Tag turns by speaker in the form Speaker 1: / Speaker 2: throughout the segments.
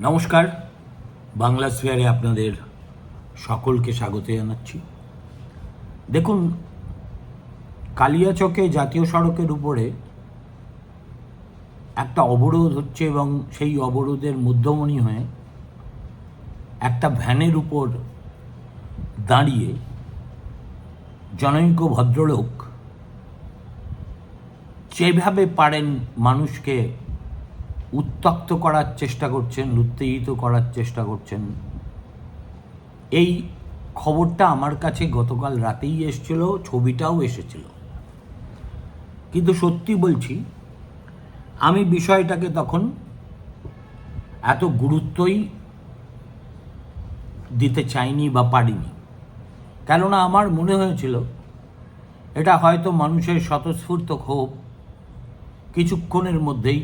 Speaker 1: নমস্কার, বাংলা স্ফিয়ারে আপনাদের সকলকে স্বাগত জানাচ্ছি। দেখুন, কালিয়াচকে জাতীয় সড়কের উপরে একটা অবরোধ হচ্ছে এবং সেই অবরোধের মধ্যমণি হয়ে একটা ভ্যানের উপর দাঁড়িয়ে জনৈক ভদ্রলোক যেভাবে পারেন মানুষকে উত্ত্যক্ত করার চেষ্টা করছেন, উত্তেজিত করার চেষ্টা করছেন। এই খবরটা আমার কাছে গতকাল রাতেই এসেছিল, ছবিটাও এসেছিল। কিন্তু সত্যি বলছি, আমি বিষয়টাকে তখন এত গুরুত্বই দিতে চাইনি বা পারিনি। কেননা আমার মনে হয়েছিল এটা হয়তো মানুষের স্বতঃস্ফূর্ত ক্ষোভ, কিছুক্ষণের মধ্যেই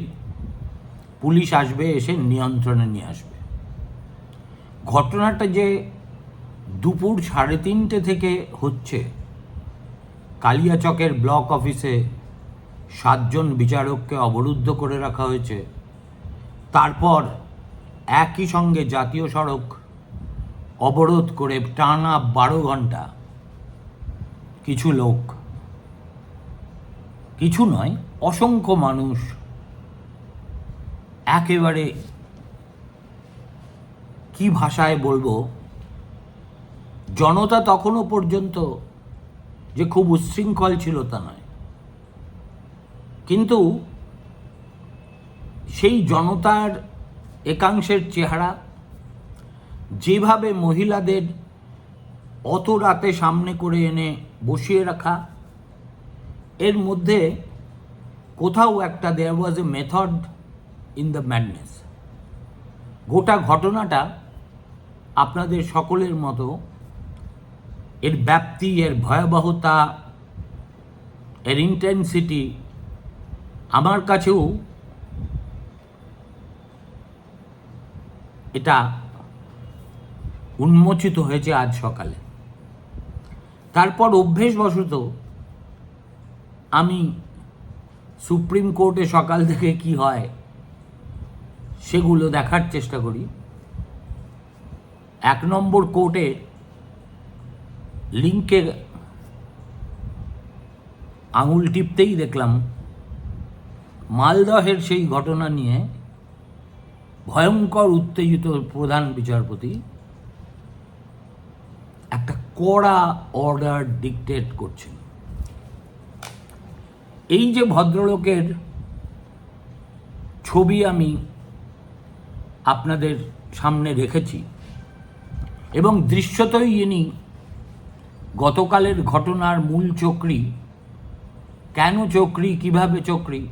Speaker 1: পুলিশ আসবে, এসে নিয়ন্ত্রণে নিয়ে আসবে। ঘটনাটা যে দুপুর 3:30 থেকে হচ্ছে, কালিয়াচকের ব্লক অফিসে 7 জন বিচারককে অবরুদ্ধ করে রাখা হয়েছে, তারপর একই সঙ্গে জাতীয় সড়ক অবরোধ করে টানা 12 ঘন্টা কিছু লোক, কিছু নয় অসংখ্য মানুষ একেবারে কি ভাষায় বলবো, জনতা তখনও পর্যন্ত যে খুব উচ্ছৃঙ্খল ছিল তা নয়, কিন্তু সেই জনতার একাংশের চেহারা, যেভাবে মহিলাদের অত রাতে সামনে করে এনে বসিয়ে রাখা, এর মধ্যে কোথাও একটা there was a method in the madness. গোটা ঘটনাটা আপনাদের সকলের মতো এর ব্যাপ্তি, এর ভয়াবহতা, এর ইন্টেন্সিটি আমার কাছেও এটা উন্মোচিত হয়েছে আজ সকালে। তারপর অভ্যেসবশত আমি সুপ্রিম কোর্টে সকাল থেকে কি হয় সেগুলো দেখার চেষ্টা করি। 1 নম্বর কোর্টে লিঙ্কে আঙুল টিপতেই দেখলাম মালদহের সেই ঘটনা নিয়ে ভয়ঙ্কর উত্তেজিত প্রধান বিচারপতি একটা কড়া অর্ডার ডিকটেট করছেন। এই যে ভদ্রলোকের ছবি আমি আপনাদের সামনে রেখেছি, এবং দৃশ্যতই ইনি গতকালের ঘটনার মূল চক্রী। কেন চক্রী, কিভাবে চক্রী,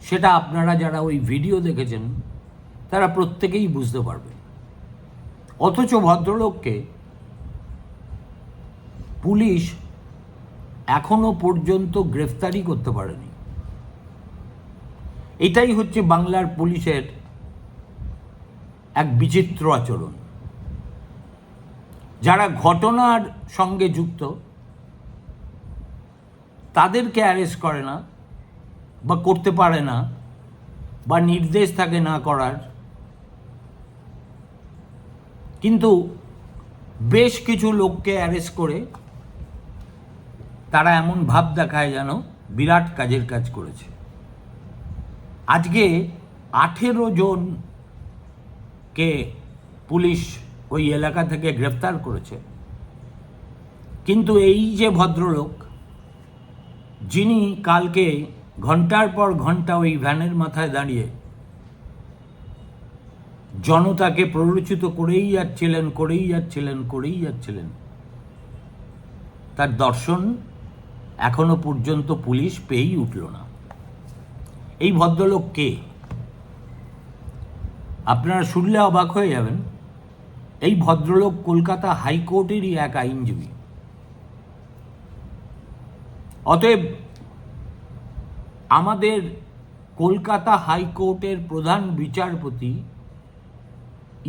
Speaker 1: সেটা আপনারা যারা ওই ভিডিও দেখেছেন তারা প্রত্যেকেই বুঝতে পারবেন। অথচ ভদ্রলোককে পুলিশ এখনো পর্যন্ত গ্রেফতারই করতে পারেনি। এটাই হচ্ছে বাংলার পুলিশের এক বিচিত্র আচরণ। যারা ঘটনার সঙ্গে যুক্ত তাদেরকে অ্যারেস্ট করে না, বা করতে পারে না, বা নির্দেশ থাকে না করার, কিন্তু বেশ কিছু লোককে অ্যারেস্ট করে তারা এমন ভাব দেখায় যেন বিরাট কাজের কাজ করেছে। আজকে 18 জনকে পুলিশ ওই এলাকা থেকে গ্রেফতার করেছে, কিন্তু এই যে ভদ্রলোক, যিনি কালকে ঘন্টার পর ঘন্টা ওই ভ্যানের মাথায় দাঁড়িয়ে জনতাকে প্ররোচিত করেই যাচ্ছিলেন, তার দর্শন এখনো পর্যন্ত পুলিশ পেয়েই উঠল না। এই ভদ্রলোক কে? আপনারা শুনলে অবাক হয়ে যাবেন। এই ভদ্রলোক কলকাতা হাইকোর্টেরই এক আইনজীবী। অতএব আমাদের কলকাতা হাইকোর্টের প্রধান বিচারপতি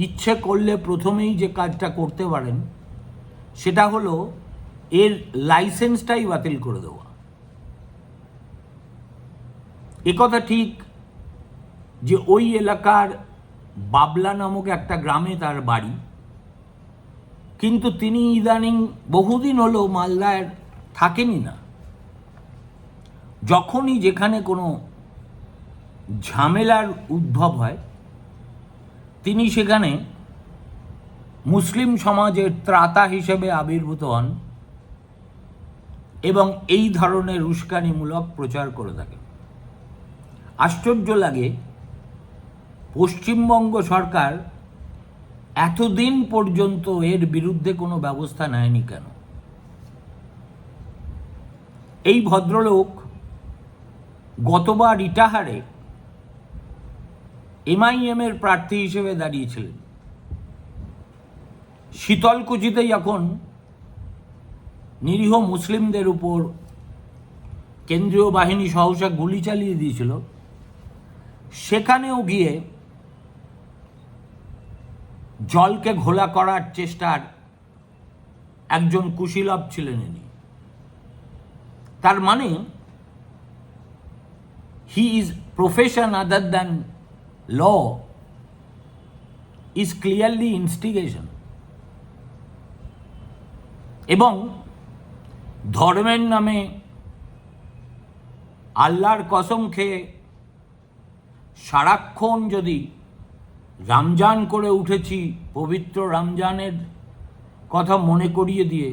Speaker 1: ইচ্ছে করলে প্রথমেই যে কাজটা করতে পারেন সেটা হলো এর লাইসেন্সটাই বাতিল করে দেওয়া। একথা ঠিক যে ওই এলাকার বাবলা নামক একটা গ্রামে তার বাড়ি, কিন্তু তিনি ইদানিং বহুদিন হলো মালদায় থাকেনই না। যখনই যেখানে কোনো ঝামেলার উদ্ভব হয় তিনি সেখানে মুসলিম সমাজের ত্রাতা হিসেবে আবির্ভূত হন এবং এই ধরনের উস্কানিমূলক প্রচার করে থাকেন। আশ্চর্য লাগে পশ্চিমবঙ্গ সরকার এতদিন পর্যন্ত এর বিরুদ্ধে কোনো ব্যবস্থা নেয়নি কেন। এই ভদ্রলোক গতবার ইটাহারে এমআইএমের প্রার্থী হিসেবে দাঁড়িয়েছিলেন। শীতলকুচিতে যখন নিরীহ মুসলিমদের উপর কেন্দ্রীয় বাহিনী সহসা গুলি চালিয়ে দিয়েছিল, সেখানেও গিয়ে জলকে ঘোলা করার চেষ্টার একজন কুশীলব ছিলেন ইনি। তার মানে he is profession other than law is clearly instigation. এবং ধর্মের নামে আল্লাহর কসম খেয়ে সারাক্ষণ যদি রমজান করে উঠেছি, পবিত্র রমজানের কথা মনে করিয়ে দিয়ে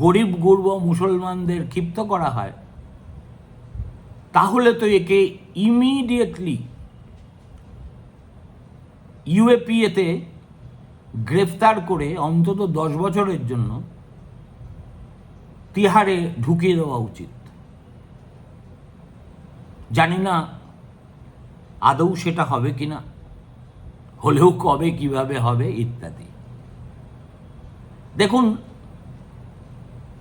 Speaker 1: গরিব গুরব মুসলমানদের ক্ষিপ্ত করা হয়, তাহলে তো একে ইমিডিয়েটলি ইউএপিএতে গ্রেফতার করে অন্তত 10 বছরের জন্য তিহারে ঢুকিয়ে দেওয়া উচিত। জানি না আদৌ সেটা হবে কিনা, হলেও কবে কিভাবে হবে ইত্যাদি। দেখুন,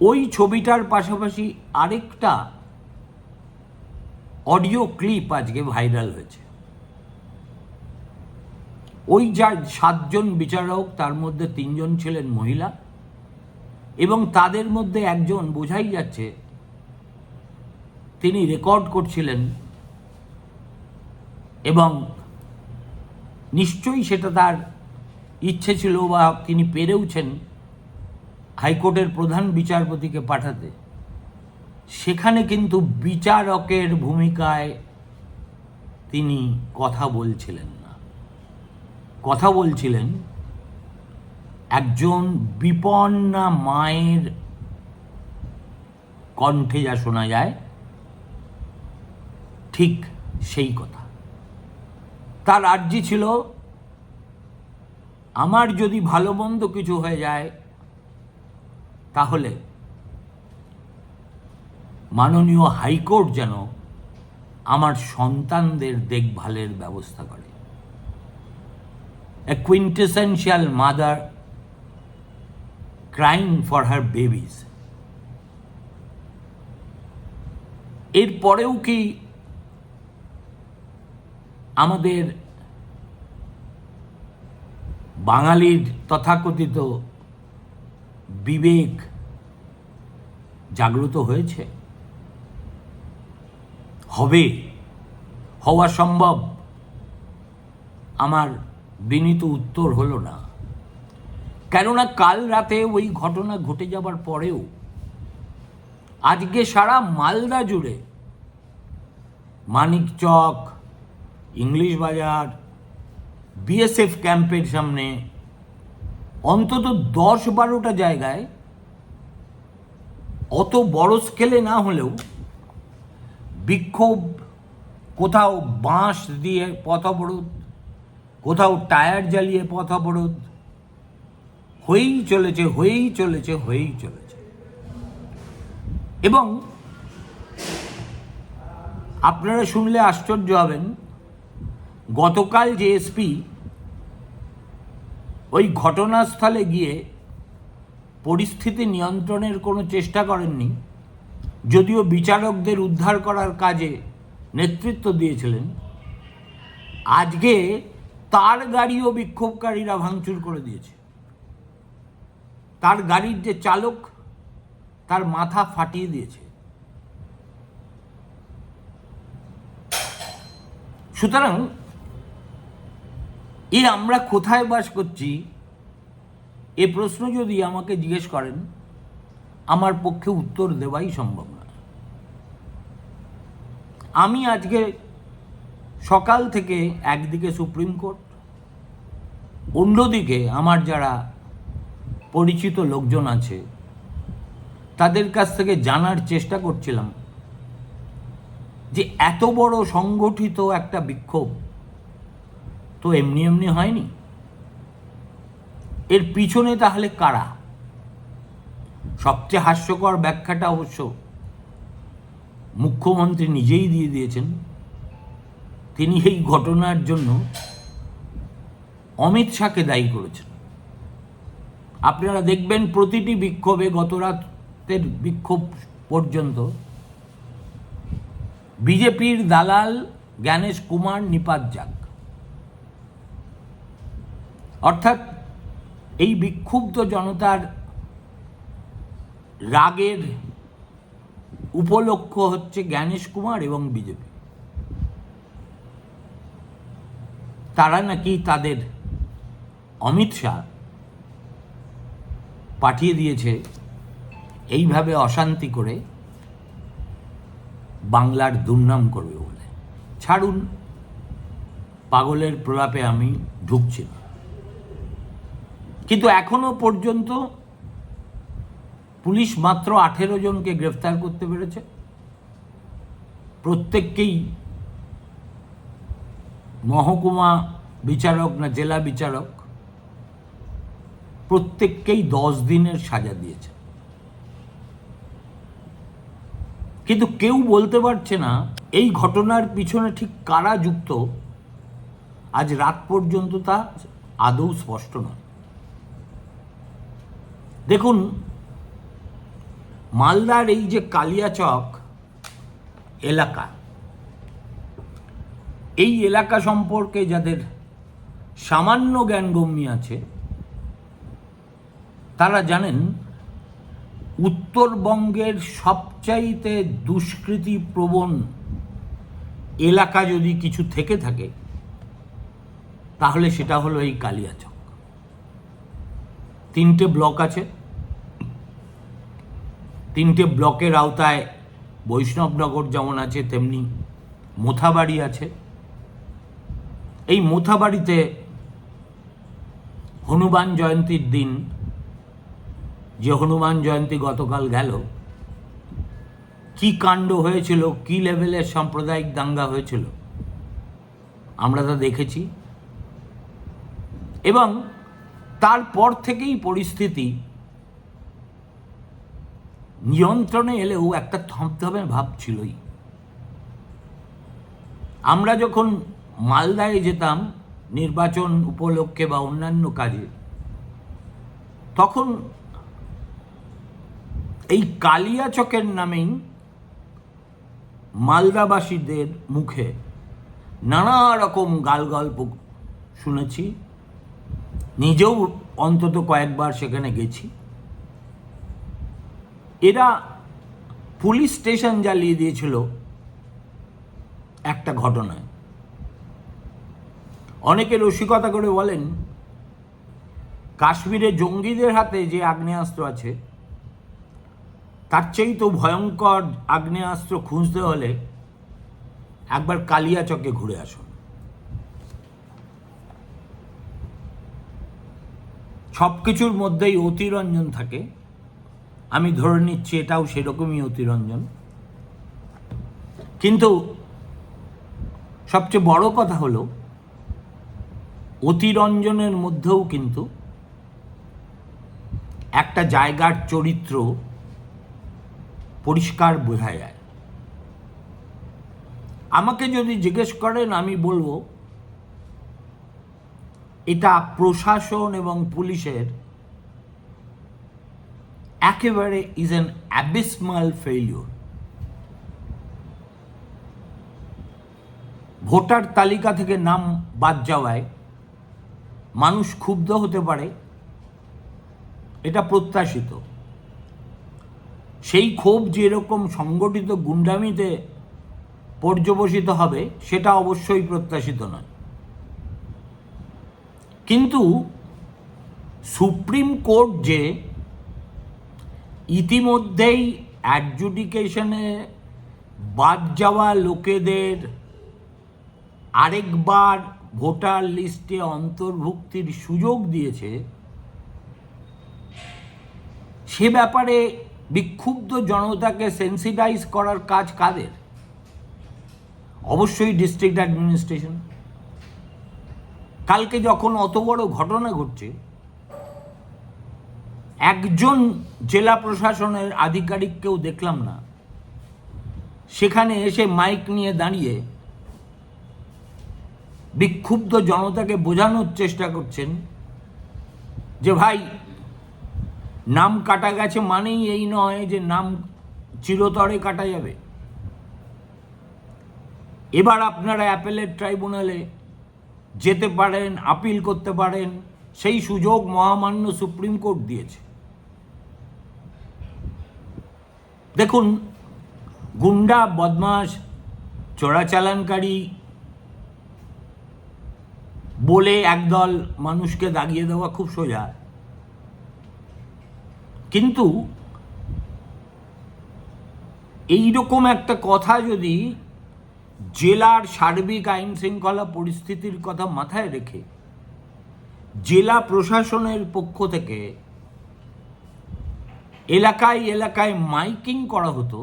Speaker 1: ওই ছবিটার পাশাপাশি আরেকটা অডিও ক্লিপ আজকে ভাইরাল হয়েছে। ওই যা 7 জন বিচারক, তার মধ্যে 3 জন ছিলেন মহিলা, এবং তাদের মধ্যে একজন বোঝাই যাচ্ছে তিনি রেকর্ড করছিলেন এবং নিশ্চয়ই সেটা তার ইচ্ছে ছিল বা তিনি পেরেওছেন হাইকোর্টের প্রধান বিচারপতিকে পাঠাতে। সেখানে কিন্তু বিচারকের ভূমিকায় তিনি কথা বলছিলেন না, কথা বলছিলেন একজন বিপন্না মায়ের কণ্ঠে যা শোনা যায় ঠিক সেই কথা। তার আর্জি ছিল, আমার যদি ভালো মন্দ কিছু হয়ে যায় তাহলে মাননীয় হাইকোর্ট যেন আমার সন্তানদের দেখভালের ব্যবস্থা করে। এ quintessential mother crying for her babies. এরপরেও কি আমাদের বাঙালির তথাকথিত বিবেক জাগ্রত হয়েছে? হবে, হওয়া সম্ভব? আমার বিনীত উত্তর হলো না। কেননা কাল রাতে ওই ঘটনা ঘটে যাবার পরেও আজকে সারা মালদা জুড়ে মানিকচক, ইংলিশ বাজার, বিএসএফ ক্যাম্পের সামনে অন্তত 10-12টা জায়গায়, অত বড় স্কেলে না হলেও বিক্ষোভ, কোথাও বাঁশ দিয়ে পথ অবরোধ, কোথাও টায়ার জ্বালিয়ে পথ অবরোধ হয়েই চলেছে। এবং আপনারা শুনলে আশ্চর্য হবেন, গতকাল যে এসপি ওই ঘটনাস্থলে গিয়ে পরিস্থিতি নিয়ন্ত্রণের কোনো চেষ্টা করেননি, যদিও বিচারকদের উদ্ধার করার কাজে নেতৃত্ব দিয়েছিলেন, আজকে তার গাড়িও বিক্ষোভকারীরা ভাঙচুর করে দিয়েছে। তার গাড়ির যে চালক, তার মাথা ফাটিয়ে দিয়েছে। সুতরাং আমরা কোথায় বাস করছি এ প্রশ্ন যদি আমাকে জিজ্ঞেস করেন, আমার পক্ষে উত্তর দেওয়াই সম্ভব না। আমি আজকে সকাল থেকে একদিকে সুপ্রিম কোর্ট, অন্যদিকে আমার যারা পরিচিত লোকজন আছে তাদের কাছ থেকে জানার চেষ্টা করছিলাম যে এত বড় সংগঠিত একটা বিক্ষোভ তো এমনি এমনি হয়নি, এর পিছনে তাহলে কারা? সবচেয়ে হাস্যকর ব্যাখ্যাটা অবশ্য মুখ্যমন্ত্রী নিজেই দিয়ে দিয়েছেন। তিনি এই ঘটনার জন্য অমিত শাহকে দায়ী করেছেন। আপনারা দেখবেন প্রতিটি বিক্ষোভে, গত রাতের বিক্ষোভ পর্যন্ত, বিজেপির দালাল জ্ঞানেশ কুমার নিপাত যাক। অর্থাৎ এই বিক্ষুব্ধ জনতার রাগের উপলক্ষ হচ্ছে জ্ঞানেশ কুমার এবং বিজেপি। তারা নাকি তাদের অমিত শাহ পাঠিয়ে দিয়েছে এইভাবে অশান্তি করে বাংলার দুর্নাম করবে বলে। ছাড়ুন, পাগলের প্রলাপে আমি ঢুকছি না। কিন্তু এখনো পর্যন্ত পুলিশ মাত্র 18 জনকে গ্রেফতার করতে পেরেছে। প্রত্যেককেই মহকুমা বিচারক না জেলা বিচারক প্রত্যেককেই 10 দিনের সাজা দিয়েছে। কিন্তু কেউ বলতে পারছে না এই ঘটনার পিছনে ঠিক কারা যুক্ত। আজ রাত পর্যন্ত তা আদৌ স্পষ্ট নয়। দেখুন, মালদার এই যে কালিয়াচক এলাকা, এই এলাকা সম্পর্কে যাদের সামান্য জ্ঞানগম্যি আছে তারা জানেন উত্তরবঙ্গের সবচাইতে দুষ্কৃতি প্রবণ এলাকা যদি কিছু থেকে থাকে তাহলে সেটা হলো এই কালিয়াচক। 3টে ব্লক আছে। 3টে ব্লকের আওতায় বৈষ্ণবনগর যেমন আছে, তেমনি মোথাবাড়ি আছে। এই মোথাবাড়িতে হনুমান জয়ন্তীর দিন, যে হনুমান জয়ন্তী গতকাল গেল, কি কাণ্ড হয়েছিল, কি লেভেলের সাম্প্রদায়িক দাঙ্গা হয়েছিল আমরা তা দেখেছি। এবং তারপর থেকেই পরিস্থিতি নিয়ন্ত্রণে এলেও একটা থমথমে ভাব ছিলই। আমরা যখন মালদায় যেতাম নির্বাচন উপলক্ষে বা অন্যান্য কাজে, তখন এই কালিয়াচকের নামেই মালদাবাসীদের মুখে নানা রকম গালগল্প শুনেছি। নিজেও অন্তত কয়েকবার সেখানে গেছি। এরা পুলিশ স্টেশন জ্বালিয়ে দিয়েছিল একটা ঘটনায়। অনেকে রসিকতা করে বলেন কাশ্মীরে জঙ্গিদের হাতে যে আগ্নেয়াস্ত্র আছে তার চেয়ে তো ভয়ঙ্কর আগ্নেয়াস্ত্র খুঁজতে হলে একবার কালিয়াচকে ঘুরে আসুন। সব কিছুর মধ্যেই অতিরঞ্জন থাকে। আমি ধরে নিচ্ছি এটাও সেরকমই অতিরঞ্জন। কিন্তু সবচেয়ে বড় কথা হলো অতিরঞ্জনের মধ্যেও কিন্তু একটা জায়গার চরিত্র পরিষ্কার বোঝা যায়। আমাকে যদি জিজ্ঞেস করেন, আমি বলবো এটা প্রশাসন এবং পুলিশের একেবারে ইজ অ্যান অ্যাবিসমাল ফেইলিওর। ভোটার তালিকা থেকে নাম বাদ যাওয়ায় মানুষ ক্ষুব্ধ হতে পারে, এটা প্রত্যাশিত। সেই ক্ষোভ যেরকম সংগঠিত গুন্ডামিতে পর্যবসিত হবে সেটা অবশ্যই প্রত্যাশিত নয়। কিন্তু সুপ্রিম কোর্ট যে ইতিমধ্যেই অ্যাডজুডিকেশনে বাদ যাওয়া লোকেদের আরেকবার ভোটার লিস্টে অন্তর্ভুক্তির সুযোগ দিয়েছে, সে ব্যাপারে বিক্ষুব্ধ জনতাকে সেন্সিটাইজ করার কাজ কাদের? অবশ্যই ডিস্ট্রিক্ট অ্যাডমিনিস্ট্রেশন। কালকে যখন অত বড় ঘটনা ঘটছে, একজন জেলা প্রশাসনের আধিকারিককেও দেখলাম না সেখানে এসে মাইক নিয়ে দাঁড়িয়ে বিক্ষুব্ধ জনতাকে বোঝানোর চেষ্টা করছেন যে ভাই, নাম কাটা গেছে মানেই এই নয় যে নাম চিরতরে কাটা যাবে। এবার আপনারা অ্যাপেলেট ট্রাইব্যুনালে যেতে পারেন, আপিল করতে পারেন, সেই সুযোগ মহামান্য সুপ্রিম কোর্ট দিয়েছে। দেখুন, গুন্ডা, বদমাশ, চোরাচালানকারী বলে একদল মানুষকে দাগিয়ে দেওয়া খুব সোজা, কিন্তু এইরকম একটা কথা যদি জেলার সার্বিক আইন শৃঙ্খলা পরিস্থিতির কথা মাথায় রেখে জেলা প্রশাসনের পক্ষ থেকে এলাকায় এলাকায় মাইকিং করা হতো,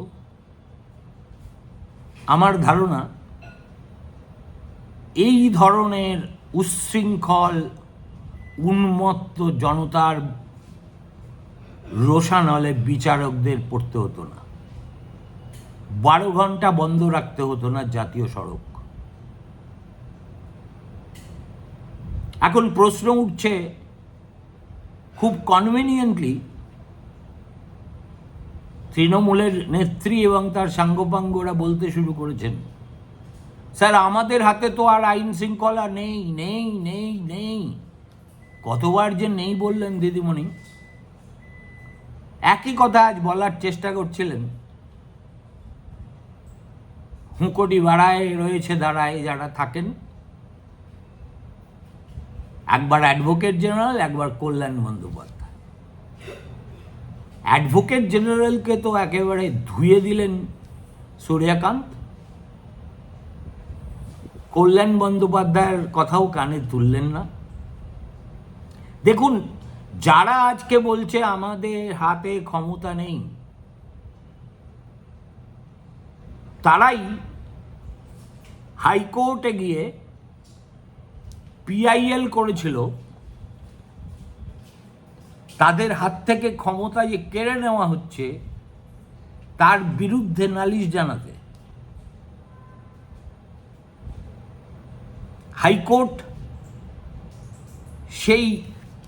Speaker 1: আমার ধারণা এই ধরনের উচ্ছৃঙ্খল উন্মত্ত জনতার রোষানলে বিচারকদের পড়তে হতো না, 12 ঘন্টা বন্ধ রাখতে হতো না জাতীয় সড়ক। এখন প্রশ্ন উঠছে খুব কনভেনিয়েন্টলি, তৃণমূলের নেত্রী এবং তার সাঙ্গপাঙ্গরা বলতে শুরু করেছেন, স্যার আমাদের হাতে তো আর আইন শৃঙ্খলা নেই নেই নেই নেই। কতবার যে নেই বললেন দিদিমণি, একই কথা আজ বলার চেষ্টা করছিলেন হুঁকোটি বাড়ায় রয়েছে দাঁড়ায় যারা থাকেন, একবার অ্যাডভোকেট জেনারেল, একবার কল্যাণ বন্দ্যোপাধ্যায়। অ্যাডভোকেট জেনারেলকে তো একেবারে ধুয়ে দিলেন সূর্যকান্ত, কল্যাণ বন্দ্যোপাধ্যায়ের কথাও কানে তুললেন না। দেখুন, যারা আজকে বলছে আমাদের হাতে ক্ষমতা নেই, তারাই হাইকোর্টে গিয়ে পিআইএল করেছিল তাদের হাত থেকে ক্ষমতা যে কেড়ে নেওয়া হচ্ছে তার বিরুদ্ধে নালিশ জানাতে। হাইকোর্ট সেই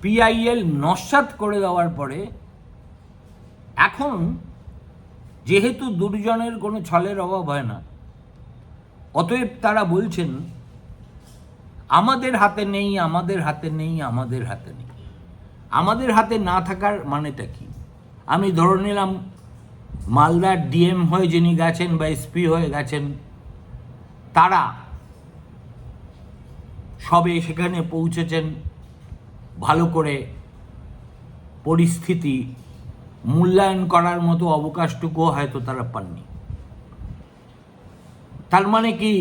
Speaker 1: পিআইএল নস্যাৎ করে দেওয়ার পরে এখন যেহেতু দুর্জনের কোনো ছলের অভাব হয় না, অতএব তারা বলছেন আমাদের হাতে নেই, আমাদের হাতে নেই, আমাদের হাতে নেই। আমাদের হাতে না থাকার মানেটা কি? আমি ধরে নিলাম মালদার ডিএম হয়ে যিনি গেছেন বা এসপি হয়ে গেছেন, তারা সবে সেখানে পৌঁছেছেন, ভালো করে পরিস্থিতি মূল্যায়ন করার মতো অবকাশটুকুও হয়তো তারা পাননি। তার মানে কি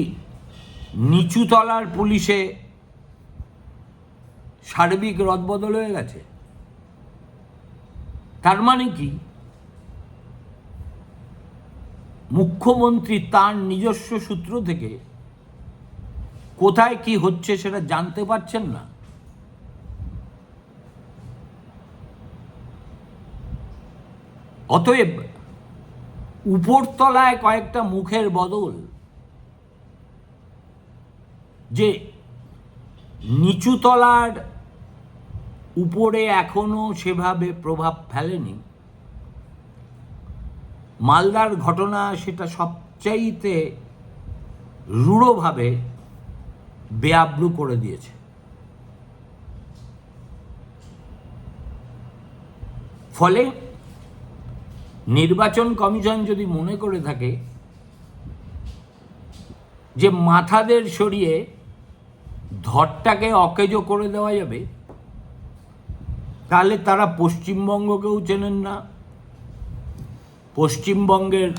Speaker 1: নিচুতলার পুলিশে সার্বিক রদবদল হয়ে গেছে? তার মানে কি মুখ্যমন্ত্রী তার নিজস্ব সূত্র থেকে কোথায় কি হচ্ছে সেটা জানতে পারছেন না? অতএব উপরতলায় কয়েকটা মুখের বদল যে নিচুতলার উপরে এখনো সেভাবে প্রভাব ফেলেনি, মালদার ঘটনা সেটা সবচাইতে রূঢ়ভাবে বেআব্রু করে দিয়েছে। ফলে নির্বাচন কমিশন যদি মনে করে থাকে যে মাথাদের সরিয়ে ধরটাকে অকেজো করে দেওয়া যাবে, তাহলে তারা পশ্চিমবঙ্গকেও চেনেন না, পশ্চিমবঙ্গের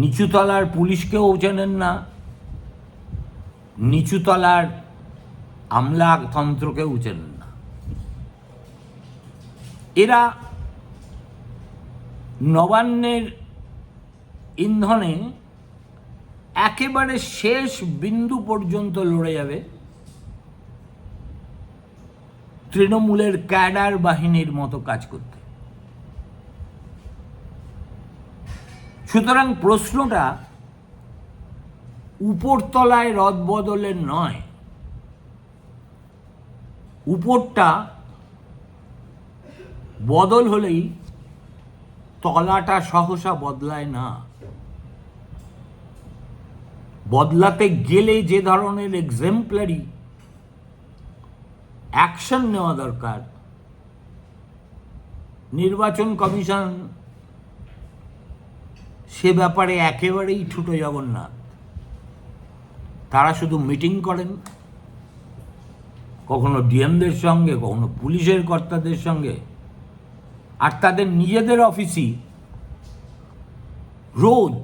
Speaker 1: নিচুতলার পুলিশকেও চেনেন না, নিচুতলার আমলাতন্ত্রকেও চেনেন না। এরা নবান্নের ইন্ধনে একেবারে শেষ বিন্দু পর্যন্ত লড়ে যাবে তৃণমূলের ক্যাডার বাহিনীর মতো কাজ করতে। সুতরাং প্রশ্নটা উপরতলায় রদবদলের নয়, উপরটা বদল হলেই তলাটা সহসা বদলায় না। বদলাতে গেলে যে ধরনের এক্সেম্পলারি অ্যাকশন নেওয়া দরকার, নির্বাচন কমিশন সে ব্যাপারে একেবারেই ছুটো জগন্নাথ। তারা শুধু মিটিং করেন, কখনো ডিএমদের সঙ্গে, কখনো পুলিশের কর্তাদের সঙ্গে, আর তাদের নিজেদের অফিসই রোজ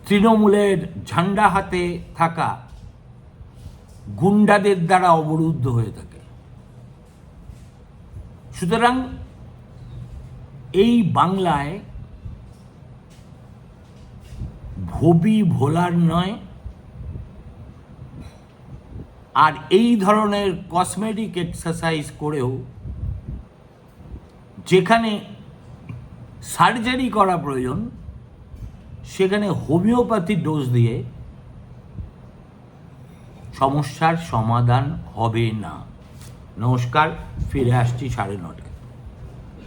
Speaker 1: তৃণমূলের ঝান্ডা হাতে থাকা গুন্ডাদের দ্বারা অবরুদ্ধ হয়ে থাকে। সুতরাং এই বাংলায় ভবি ভোলার নয়, আর এই ধরনের কসমেটিক এক্সারসাইজ করেও যেখানে সার্জারি করা প্রয়োজন সেখানে হোমিওপ্যাথি ডোজ দিয়ে সমস্যার সমাধান হবে না। নমস্কার, ফিরে আসছি 9:30।